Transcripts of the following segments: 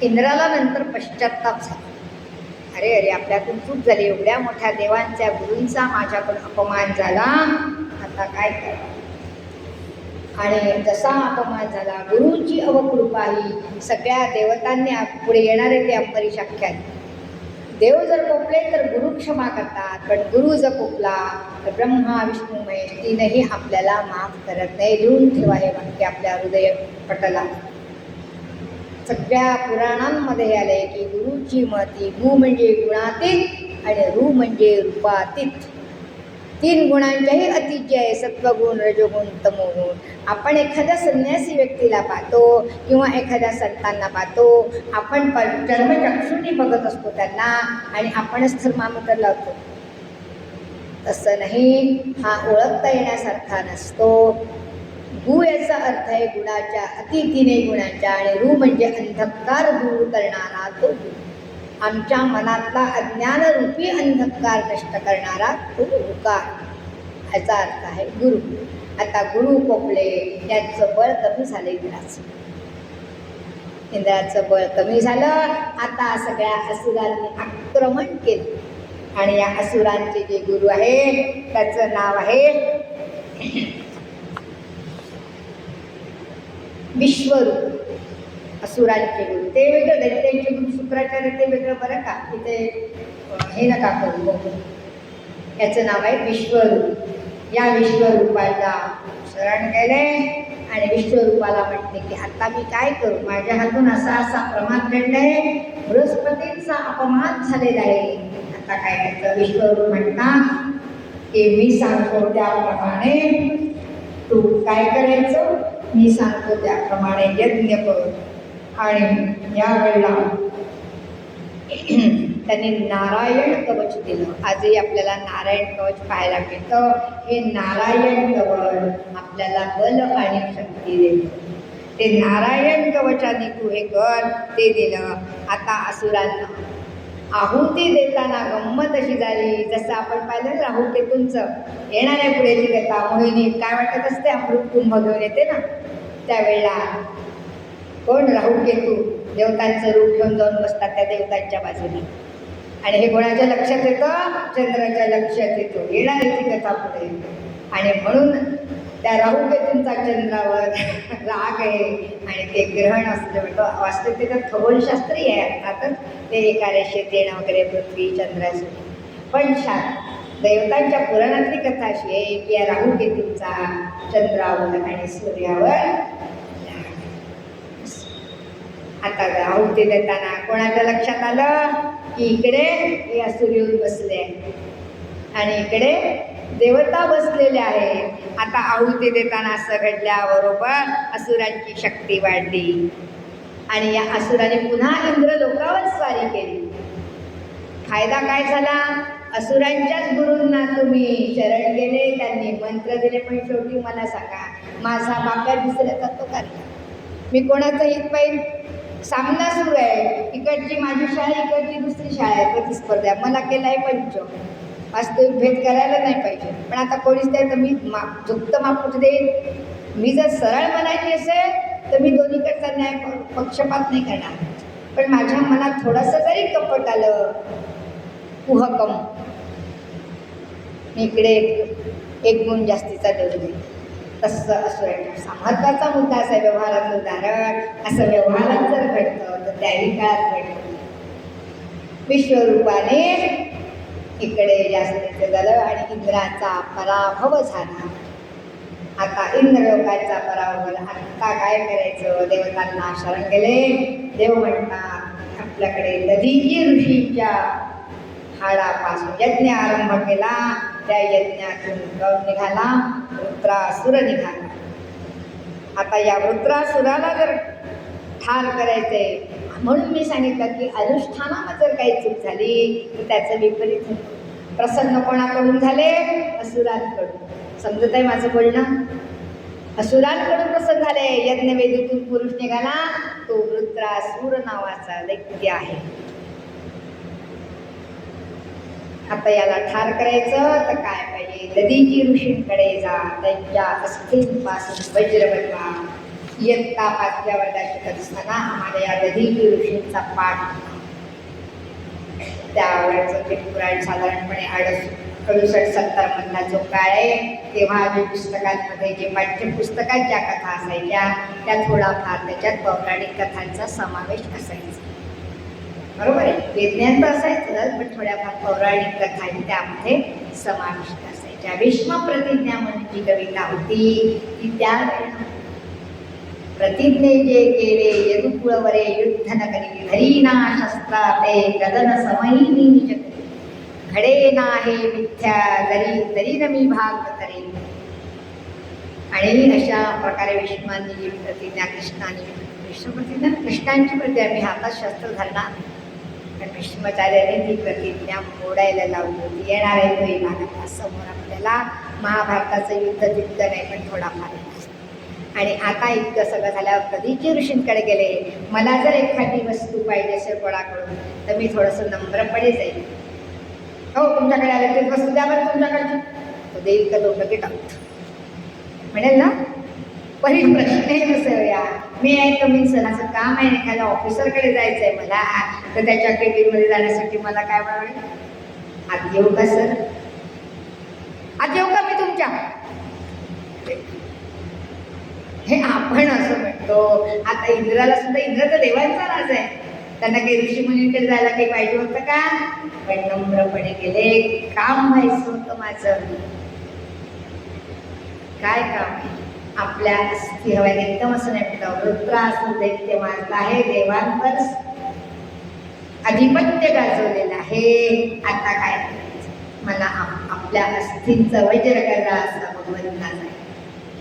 इंद्राला नंतर पश्चात्ताप झाला. अरे अरे, आपल्यातून चूक झाली, एवढ्या मोठ्या देवांच्या गुरूंचा माझ्याकडून अपमान झाला, आता काय करा. आणि जसा अपमान झाला, गुरुची अवकृपा ही सगळ्या देवतांनी पुढे येणारे ते अंबरीश आख्यान. देव जर कोपले तर गुरु क्षमा करतात, पण गुरु जर कोपला तर ब्रह्मा विष्णू महेश तीनही आपल्याला माफ करत नाही. लिहून ठेवा हे वाक्य आपल्या हृदय पटला. सगळ्या पुराणांमध्ये आले की गुरुची मती गु म्हणजे गुणातीत आणि रू म्हणजे रूपातीत. तीन गुणांच्याही अतिशय आहे, सत्वगुण, रजोगुण, तमोगुण. आपण एखाद्या संन्यासी व्यक्तीला पाहतो किंवा एखाद्या संतांना पाहतो, आपण चर्मचक्षुनी बघत असतो त्यांना आणि आपणच थर्मामीटर लावतो. तसं नाही, हा ओळखता येण्यासारखा नसतो. गु याचा अर्थ आहे गुणाच्या, अति तीनही गुणांच्या, आणि रू म्हणजे अंधकार दूर करणारा तो गुरु. आमच्या मनातला अज्ञानरूपी अंधकार नष्ट करणारा तो ऋकार, याचा अर्थ आहे गुरु. आता गुरु कोपले, यांचं बळ कमी झालं इंद्राचं. इंद्राचं बळ कमी झालं. आता सगळ्या असुरांनी आक्रमण केलं आणि या असुरांचे जे गुरु आहे त्याचं नाव आहे विश्वरूप. असुरांचे गुरु ते वेगळं, दैत्यांचे गुरु शुक्राचार्य ते वेगळं बरं का, इथे हे नका करू. याचं नाव आहे विश्वरूप. या विश्वरूपाला शरण गेले आणि विश्वरूपाला म्हटले की आता मी काय करू, माझ्या हातून असा असा प्रमाद घडलाय, बृहस्पतींचा अपमान झालेला आहे, आता काय करायचं. विश्वरूप म्हणतात की मी सांगतो त्याप्रमाणे तू काय करायचं, मी सांगतो त्याप्रमाणे यज्ञ कर. आणि यावेळेला त्यांनी नारायण कवच दिलं. आजही आपल्याला नारायण कवच पाहायला मिळतं. हे नारायण कवच आपल्याला बल आणि शक्ती देतं. ते नारायण कवचाने तू हे कर, ते दिलं. आता असुरांना आहुती देताना गंमत अशी झाली, जसं आपण पाहिलं ना राहुकेतूंचं येणाऱ्या पुढेची कथा. मोहिनी काय वाटत असते, अमृत कुंभ घेऊन येते ना, त्यावेळेला कोण राहुकेतू देवतांचं रूप घेऊन जाऊन बसतात त्या देवतांच्या बाजूने. आणि हे कोणाच्या लक्षात येतं, चंद्राच्या लक्षात येतो येणार ती कथा पुढे. आणि म्हणून त्या राहुकेतूंचा चंद्रावर राग आहे आणि ते ग्रहण असलं म्हणतो. वास्तविक त्याच्यात खगोलशास्त्री आहे अर्थातच, ते एका रेषेत येणं वगैरे पृथ्वी चंद्रासाठी. पण देवतांच्या पुराणातली कथा अशी आहे की या राहुकेतूंचा चंद्रावर आणि सूर्यावर. आता आहुती देताना कोणाच्या लक्षात आलं की इकडे हे असुर येऊन बसले आणि इकडे देवता बसलेल्या आहेत. आता आहुती देताना असं घडल्याबरोबर असुरांची शक्ती वाढली आणि या असुराने पुन्हा इंद्रलोकावर स्वारी केली. फायदा काय झाला, असुरांच्याच गुरूंना तुम्ही शरण गेले, त्यांनी मंत्र दिले, पण शेवटी मला सांगा माझा बाप्या दुसऱ्याचा तो कार्य, मी कोणाचं हित पाहिजे. सामना सुरू आहे, इकडची माझी शाळा, इकडची दुसरी शाळा आहे, प्रतिस्पर्धा. मला केला आहे पंच, वास्तविक भेद करायला नाही पाहिजे, पण आता कोणीच नाही तर मी झुकतं मापूट देईन. मी जर सरळ म्हणायची असेल तर मी दोन्हीकडचा न्याय पक्षपात नाही करणार, पण माझ्या मनात थोडंसं जरी कपट आलं, कुहकम, इकडे एक गुण जास्तीचा देऊ दे. तसं असुरांचा महत्त्वाचा मुद्दा असा व्यवहाराचं उदाहरण. असं व्यवहारात जर घडतं तर त्याही काळात घडतं. विश्वरूपाने इकडे जास्तीचं झालं आणि इंद्राचा पराभव झाला. आता इंद्रलोकाचा पराभव झाला. आता काय करायचं, देवतांना शरण गेले. देव म्हणतात आपल्याकडे दधीची ऋषीच्या हाडापासून यज्ञ आरंभ केला. त्या यज्ञातून गौर निघाला, वृत्रासुर निघाला. आता या वृत्रासुराला जर ठार करायचंय म्हणून मी सांगितलं की अनुष्ठानामध्ये जर काही चूक झाली तर त्याचं विपरीत होतं. प्रसन्न कोणाकडून झाले, असुरांकडून. समजत आहे माझं बोलणं, असुरांकडून प्रसन्न झाले. यज्ञवेदीतून पुरुष निघाला, तो वृत्रासुर नावाचा दैत्य आहे. आता याला ठार करायचं तर काय पाहिजे, दधीची ऋषींकडे जा, त्यांच्या अस्थींपासून वज्र बनवा. इयत्ता 5व्या वर्गात शिकत असताना आम्हाला या दधीची ऋषींचा पाठ होता. त्यावेळेचं ते पुराण साधारणपणे 68-70 मधला जो काळ आहे, तेव्हा जे पुस्तकांमध्ये जे पाठ्यपुस्तकात ज्या कथा असायच्या त्या थोडाफार त्याच्यात पौराणिक कथांचा समावेश असायचा. बरोबर आहे, विज्ञान तर असायचं पण थोड्याफार पौराणिक कथाही त्यामध्ये समाविष्ट असायच्या. भीष्म प्रतिज्ञा म्हणून जी कविता होती ती त्यावेळेला प्रतिज्ञे जे केले यदुकुळवरे युद्ध न करी धरीना शस्त्रा ते गदन समयी निजते घडे ना हे मिथ्या जरी तरी न मी भाग करेन. आणि अशा प्रकारे भीष्मांनी जी प्रतिज्ञा कृष्णांची प्रतिज्ञा मी हातात शस्त्र धरणार, पण भीष्माचार्याने ती प्रतिज्ञा मोडायला लावली होती. येणार आहे तो येणार. समोर आपल्याला महाभारताचं युद्ध तितकं नाही पण थोडाफार. आणि आता इतकं सगळं झाल्यावर कधीची ऋषींकडे गेले, मला जर एखादी वस्तू पाहिजे असेल कोणाकडून तर मी थोडंसं नम्रपणे जाईल. हो तुमच्याकडे आले ते वस्तू द्या बरं तुमच्याकडची, तो देईल का दोघं ते टाकतो म्हणेल ना. पहिली प्रश्न कसं या मी आहे कमी सणाचं काम आहे, एखाद्या ऑफिसरकडे जायचं आहे मला, तर त्याच्या केबिनमध्ये जाण्यासाठी मला काय म्हणावे, आत येऊ का सर, आत येऊ का मी तुमच्या. हे आपण असं म्हणतो. आता इंद्राला सुद्धा, इंद्र तर देवांचा राज आहे, त्यांना काही ऋषी मुनींकडे जायला काही पाहिजे होतं का, पण नम्रपणे गेले. काम व्हायचं होतं माझं. काय काम आहे आपल्या अस्थि हव्या एकदम असं नाही म्हणतं. वृत्रासुर दैत्य मारला आहे, देवांवर अधिपत्य गाजवलेलं आहे. आता काय मला आपल्या अस्थिंचं वज्र करा असं भगवंताचं आहे.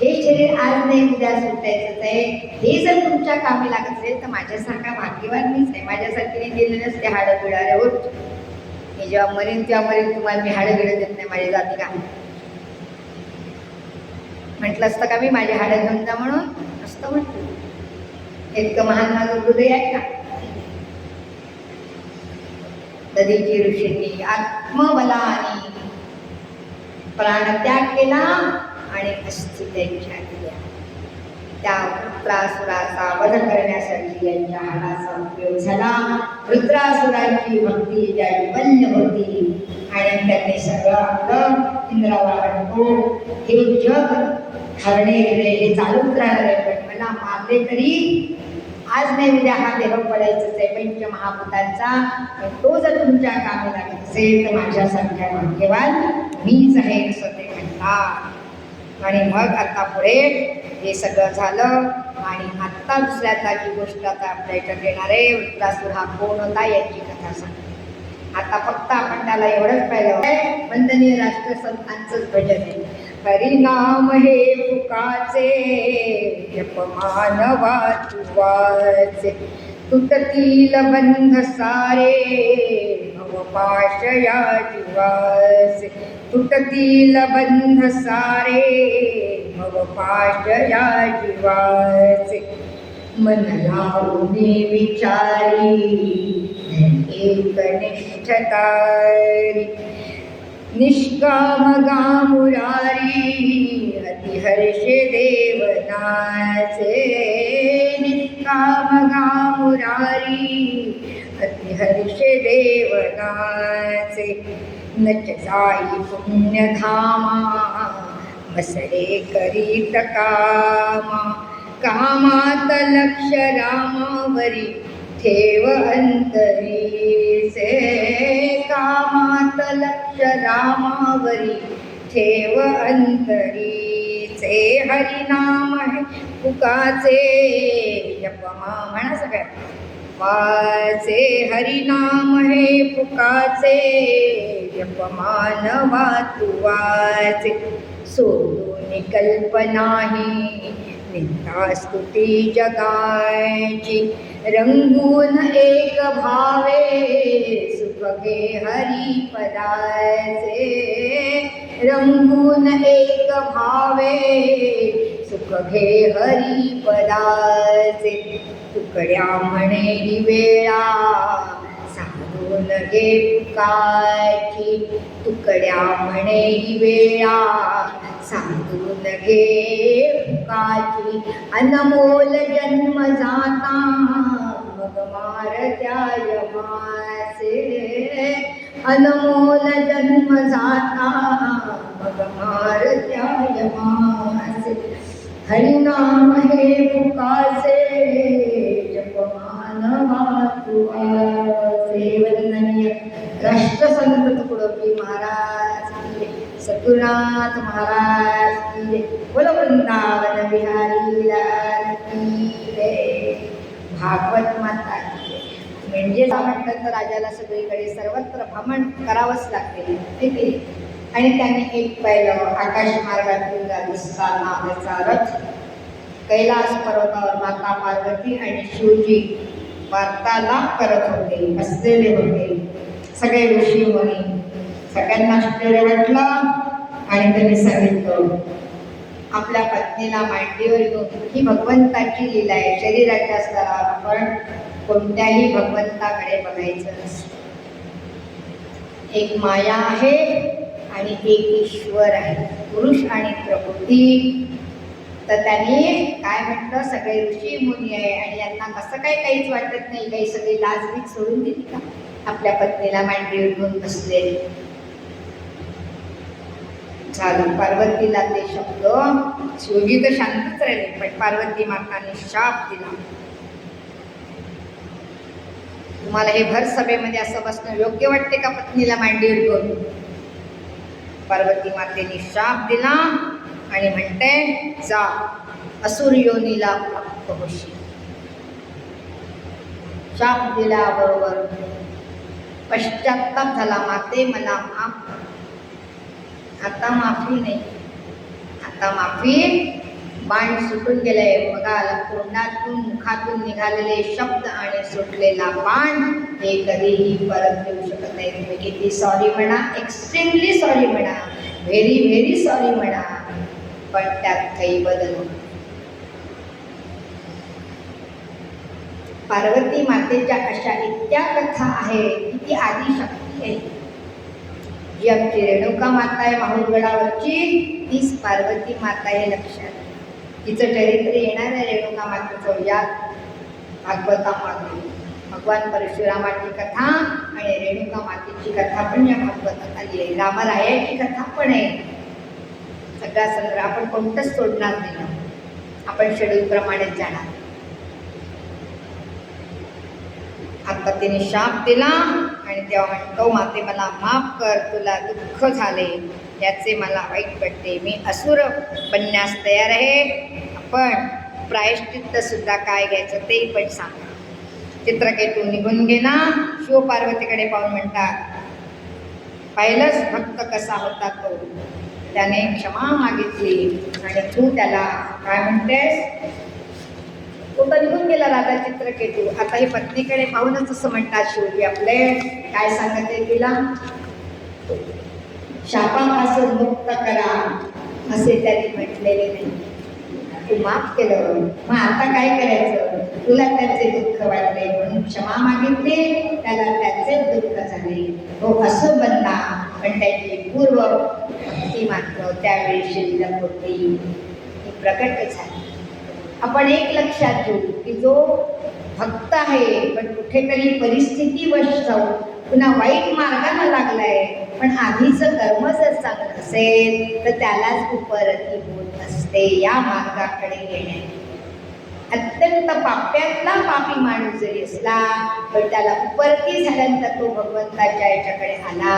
हे शरीर आज नाही उद्या सुटायचंच आहे. हे जर तुमच्या कामी लागत असेल तर माझ्यासारखा भाग्यवान मीच आहे. माझ्यासारखी दिले नसते हाडं बिडारे होत. मी जेव्हा मरीन तेव्हा मरीन, तुम्हाला मी हाडं बिडं देत नाही माझी जाती का म्हटलं असतं का मी, माझी हाडं घेऊन जा म्हणून असतं म्हटलं. इतकं महान माझं हृदय आहे का. दधीची ऋषींनी आत्मबलाने प्राणत्याग केला आणि अस्थि त्यांच्या दिल्या. त्या वृत्रासुराचा वध करण्यासाठी यांच्या हाडाचा उपयोग झाला. वृत्रासुराची भक्ती ज्याची बल्य होती आणि त्यांनी सगळं आपलं इंद्राला म्हणतो, हे जग हरणे गेले हे चालूच राहणार आहे, पण मला मारले तरी आज नाही उद्या हा देह पडायचंच आहे पंचमहाभूतांचा. पण तो जर तुमच्या कामी लागत असेल तर माझ्यासारख्या भाग्यवान मीच आहे असं ते म्हणतात. आणि मग आता पुढे हे सगळं झालं आणि आत्ता दुसऱ्यातला जी गोष्ट आता आपल्या याच्यात येणार आहे, वृत्रासुर हा कोण होता याची कथा सांगते. आता फक्त आपण त्याला एवढंच पाहिलं, वंदनीय राष्ट्रसंतांचंच भजन आहे. हरिनाम हे फुकाचे जपमान वाचुवाचे, तुटतील बंध सारे भवपाश या जीवासे, तुटतील बंध सारे भवपाश या जीवाचे. मन लावूने विचारी एकनिष्ठतारी, निष्काम गामुरारी अतिहर्षे देवनाचे. निष्काम गामुरारी अतिहर्षे देवनाचे. नच जाई पुण्यधामा बसरे करीत कामा, कामात लक्ष रामावरी ठेव अंतरीचे. कामात लक्ष रामावरी ठेव अंतरीचे. हरिनाम हे फुकाचे जपमा म्हणा सगळ्या वाचे. हरिनाम हे फुकाचे जपमान वाचुवाचे. सोडून कल्पनाही निंदा स्तुती जगाची, रंगून एक भावे सुख घे हरिपदाचे. रंगून एक भावे सुख घे हरिपदाचे. तुकड्या म्हणे वेळा साधू सांगून घे पुकाची तुकड्या म्हणे ही वेळा सांगून घे पुकाची अनमोल जन्म जाता मग मार त्या यमाचे अनमोल जन्म जाता मग मार त्या यमाचे हरिनाम हे पुकाचे जपमान वाचुआचे वंदनीय राष्ट्रसंत तुकडोजी महाराज की जय, सद्गुरुनाथ महाराज की जय, बोलो वृंदावन बिहारी लाल की जय, भागवत माता की जय. म्हणजे म्हटलं तर राजाला सगळीकडे सर्वत्र भ्रमण करावंच लागते ठीक आहे. आणि त्याने एक पाहिलं आकाश मार्गातून जात असताना त्याचा रथ कैलास पर्वतावर माता पार्वती आणि शिवजी वार्तालाप करत होते, बसलेले होते. सगळे ऋषी मुनी सगळ्यांना आश्चर्य वाटलं आणि त्यांनी सांगितलं आपल्या पत्नीला मांडीवर घेऊन ही भगवंताची लीला आहे. शरीराच्या स्तरावर आपण कोणत्याही भगवंताकडे बघायचं नसतं. एक माया आहे आणि एक ईश्वर आहे, पुरुष आणि प्रकृती. तर त्यांनी काय म्हटलं सगळे ऋषी मुनी आहे आणि यांना कसं काय काहीच वाटत नाही, काही सगळी लाजबीज सोडून दिली का आपल्या पत्नीला मांडीवर घेऊन बसलेली. झालं पार्वतीला ते शब्द, शिवजी तर शांतच राहिले पण पार्वती माताने शाप दिला. तुम्हाला हे भर सभेमध्ये असं बसणं योग्य वाटते का पत्नीला मांडीवर घेऊन? पार्वती मातेने शाप दिला आणि म्हणते जा असुर योनीला प्राप्त होशील. शाप दिल्याबरोबर पश्चात्ताप झाला, माते मला माफ. आता माफी नाही, आता माफी बाण सुटून गेले. बघा तोंडातून मुखातून निघालेले शब्द आणि सुटलेला बाण हे कधीही परत येऊ शकत नाही. तुम्ही किती सॉरी म्हणा, एक्स्ट्रीमली सॉरी म्हणा, व्हेरी व्हेरी सॉरी म्हणा, पण त्यात काही बदल होतो. पार्वती मातेच्या अशा इतक्या कथा आहेत की ती आदिशक्ती आहे. जी आमची रेणुका माता आहे माहुरगडावरची, तीच पार्वती माता आहे लक्षात. तिचं चरित्र येणार आहे रेणुका मातेचं या भागवतामध्ये. भगवान परशुरामाची कथा आणि रेणुका मातेची कथा पण या भागवतात आली आहे. रामरायाची कथा पण आहे. सगळा संग्रह आपण कोणतंच सोडणार नाही, आपण शेड्यूल प्रमाणेच जाणार. आता तिने शाप दिला आणि तेव्हा म्हणतो माते मला माफ कर, तुला दुःख झाले याचे मला वाईट वाटते, मी असुर बनण्यास तयार आहे. आपण प्रायश्चित्त सुद्धा काय घ्यायचं ते पण सांगा. चित्रकेतू निघून गेला. शिव पार्वतीकडे पाहून म्हणतात पाहिलंच भक्त कसा होता तो, त्याने क्षमा मागितली आणि तू त्याला काय म्हणतेस? कुठं निघून गेला राजा चित्रकेतू. आता ही पत्नीकडे पाहूनच असं म्हणतात शिवजी आपले काय सांगत आहे तिला, शापापासून मुक्त करा असे त्यांनी म्हटलेले नाही. तू माफ केलं, मग आता काय करायचं? तुला त्याचे दुःख वाटले म्हणून क्षमा मागितली, त्याला त्याचे दुःख झाले, तो असो बनला. पण त्याची पूर्व भक्ती मात्र त्यावेळी शिल्लक होती, ती प्रकट झाली. आपण एक लक्षात घेऊ की जो भक्त आहे पण कुठेतरी परिस्थितीवश जाऊन पुन्हा वाईट मार्गाला लागलाय, पण आधीचं कर्म जर चांगलं असेल तर त्यालाच उपरती होत असते या मार्गाकडे येण्याची. अत्यंत पाप्यातला पापी माणूस जरी असला तर त्याला उपरती झाल्यानंतर तो भगवंताच्या याच्याकडे आला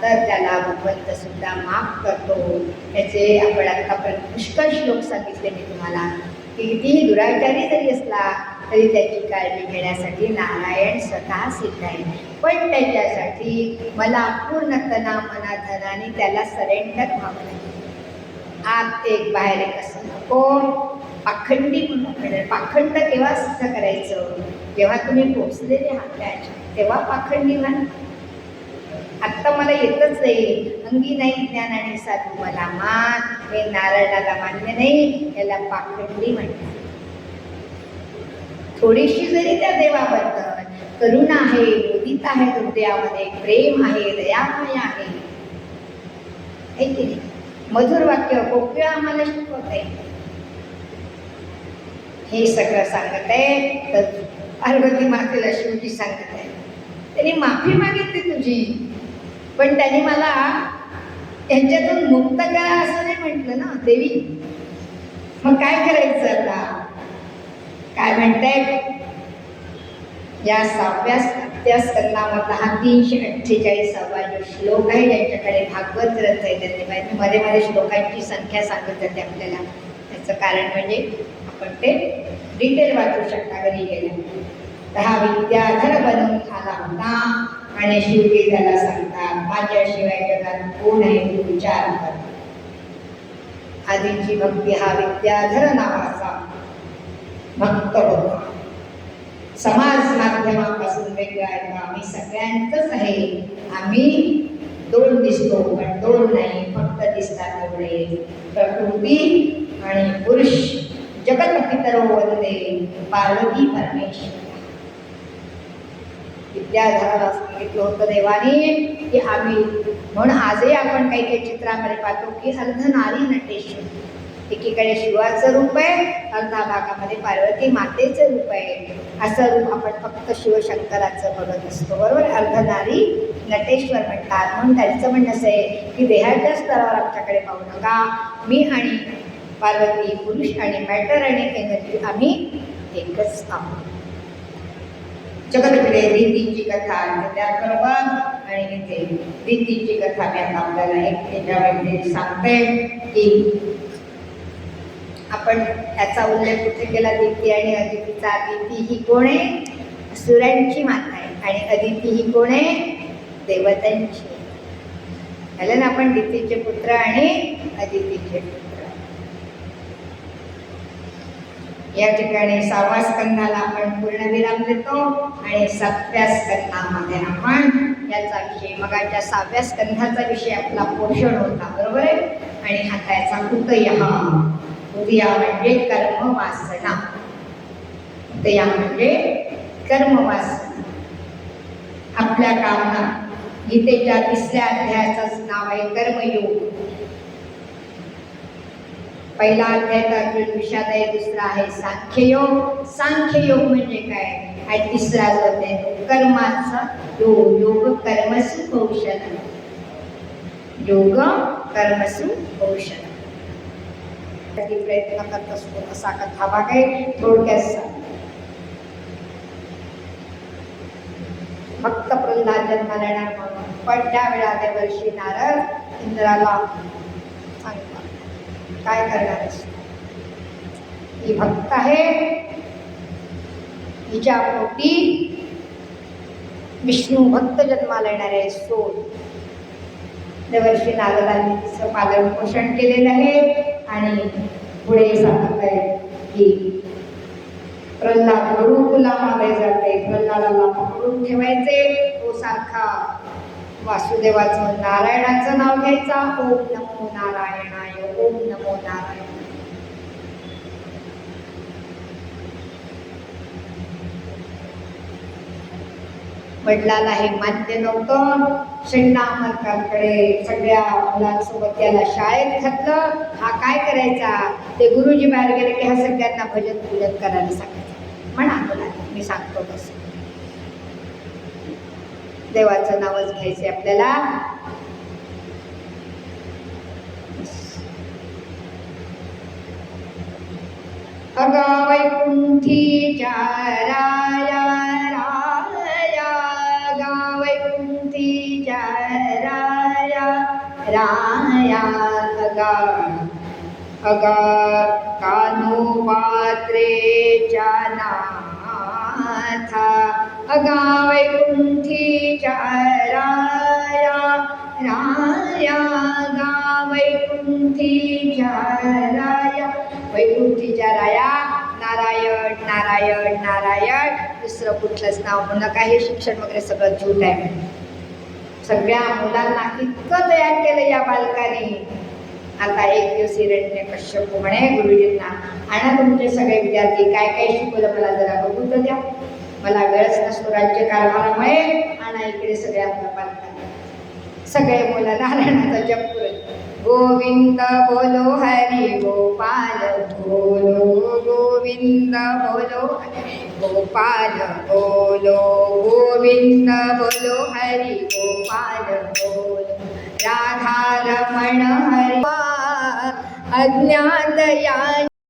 तर त्याला भगवंत सुद्धा माफ करतो. याचे आपण आतापर्यंत पुष्कळ श्लोक सांगितले मी तुम्हाला की कितीही दुराचारी जरी असला तरी त्याची काळजी घेण्यासाठी नारायण स्वतः सिद्ध आहे. पण त्याच्यासाठी मला पूर्णतना मनाधनाने त्याला सरेंडर व्हावं लागेल. आत एक बाहेर एक असं नको. पाखंडी म्हणून पाखंड केव्हा सिद्ध करायचं? जेव्हा तुम्ही पोचलेले आहात त्याच्या तेव्हा पाखंडी म्हणा. आत्ता मला येतच नाही, अंगी नाही ज्ञान आणि साधू मला मान, हे नारायणाला मान्य नाही, याला पाखंडी म्हणतात. थोडीशी जरी त्या देवाबद्दल करुण आहे, मुदित आहे हृदयामध्ये, प्रेम आहे, दयामय आहे. की नाही? मधुर वाक्य कोकिळा आम्हाला शिकवत आहे. हे सगळं सांगत आहे. तर पार्वती मातेला शिवजी सांगत आहे, त्यांनी माफी मागितली तुझी, पण त्यांनी मला यांच्यातून मुक्त करा असं नाही म्हटलं ना देवी. मग काय करायचं आता? काय म्हणताय या 6व्या स्कंदामधला हा 348वा जो श्लोक आहे, ज्यांच्याकडे भागवत ग्रंथ आहे त्यांनी मी मध्ये मध्ये श्लोकांची संख्या सांगत जाते आपल्याला. त्याचं कारण म्हणजे आपण ते डिटेल वाचू शकता घरी गेल्या. तर हा विद्याधर बनून आला होता आणि शिवजी त्याला सांगतात, माझ्याशिवाय जगात कोण आहे तू विचार कर. आधीची भक्ती हा विद्याधर नावाचा भक्त होता. समाज माध्यमापासून वेगळा आहे, आम्ही सगळ्यांचंच आहे. आम्ही दोन दिसतो पण दोन नाही, फक्त दिसतात एवढे. प्रकृती आणि पुरुष. जगत पितरो वंदे पार्वती परमेश्वर. विद्याधराला सांगितलं होतं देवाने की आम्ही, म्हणून आजही आपण काही काही चित्रामध्ये पाहतो की अर्धनारी नटेश्वर. एकीकडे शिवाचं रूप आहे, अर्धा भागामध्ये पार्वती मातेचं रूप आहे. असं रूप आपण फक्त शिवशंकराचं बघत असतो, बरोबर. अर्धनारी नटेश्वर म्हणतात. म्हणून त्यांचं म्हणणं असं आहे की देहाच्या स्तरावर आमच्याकडे पाहू नका. मी आणि पार्वती, पुरुष आणि मॅटर आणि एनर्जी आम्ही एकच आहोत. जगतकडे रीतीची कथा त्याबरोबर आणि इथे रीतीची कथा मी आता आपल्याला एक त्याच्यामध्ये सांगते की आपण याचा उल्लेख कुठे केला, दिती आणि अदितीचा. दिती ही कोण आहे? असुरांची माता आहे. आणि अदिती ही कोण आहे? देवतांची. झालं ना आपण दितीचे पुत्र आणि अदितीचे पुत्र. या ठिकाणी 6व्या स्कंदाला आपण पूर्णविराम देतो आणि 7व्या स्कंदामध्ये आपण याचा विषय, मगाच्या 6व्या स्कंदाचा विषय आपला पोषण होता, बरोबर आहे. आणि आता याचा उदया. उदया म्हणजे कर्मवासना. उदया म्हणजे कर्मवासना. आपल्या कामना. गीतेच्या 3ऱ्या अध्यायाचंच नाव आहे कर्मयोग. पहिला अध्याय अर्जुन विषाद आहे, दुसरा आहे सांख्ययोग. सांख्ययोग म्हणजे काय? आणि तिसरा जो आहे कर्माचा योग. योग कर्मसु कौशल. योग कर्मसु कौशल. प्रयत्न करत असतो असा कथा भाग आहे. थोडक्यात फक्त प्रल्हाद जन्माला येणार म्हणून, पण त्या वेळा त्या वर्षी नारद इंद्राला सांगतात काय करणार असतो. ही भक्त आहे, हिच्या पोटी विष्णू भक्त जन्माला येणार आहे. देवर्षी नारदांनी तिचं पालन पोषण केलेलं आहे. आणि पुढे सांगत आहे की प्रल्हाद गुरुकुलामध्ये जाते. प्रल्हादाला पकडून ठेवायचे. तो सारखा वासुदेवाचं नारायणाचं नाव घ्यायचा. ओम नमो नारायणाय, ओम नमो नारायण. वडिलाला हे मान्य नव्हतं. शंडामर्कांकडे सगळ्या मुलांसोबत त्याला शाळेत घातलं. हा काय करायचा? ते गुरुजी बाहेर गेले की हा सगळ्यांना भजन पूजन करायला सांगायचा. म्हणा मुला, मी सांगतो तसं. देवाचं नावच घ्यायचे आपल्याला. अगा वैकुंठीच्या राया राया, गा वैकुंठीच्या राया राया, अगा अगा कान्होपात्रेच्या नाथा, अगा वैकुंठीच्या राया राया, गा वैकुंठीच्या राया. वैकुंठीच्या राया, नारायण नारायण नारायण. दुसरं कुठलंच नाव म्हणू नका. हे शिक्षण वगैरे सगळं झूट आहे. सगळ्या मुलांना इतकं तयार केलं या बालकाने. आता एक दिवस हिरण्यकश्यप म्हणे गुरुजींना, आणा तुमचे सगळे विद्यार्थी काय काय शिकवलं मला जरा बघू तर द्या. मला वेळच नसतो राज्य कारभारामुळे. आणि इकडे सगळ्या पालकांना सगळे मुलं नारायणाचा जप करत गोविंद बोलो हरी गोपाल बोलो गोविंद बोलो हरी गोपाल बोलो गोविंद बोलो हरी गोपाल बोलो राधा रमण हरी अज्ञात या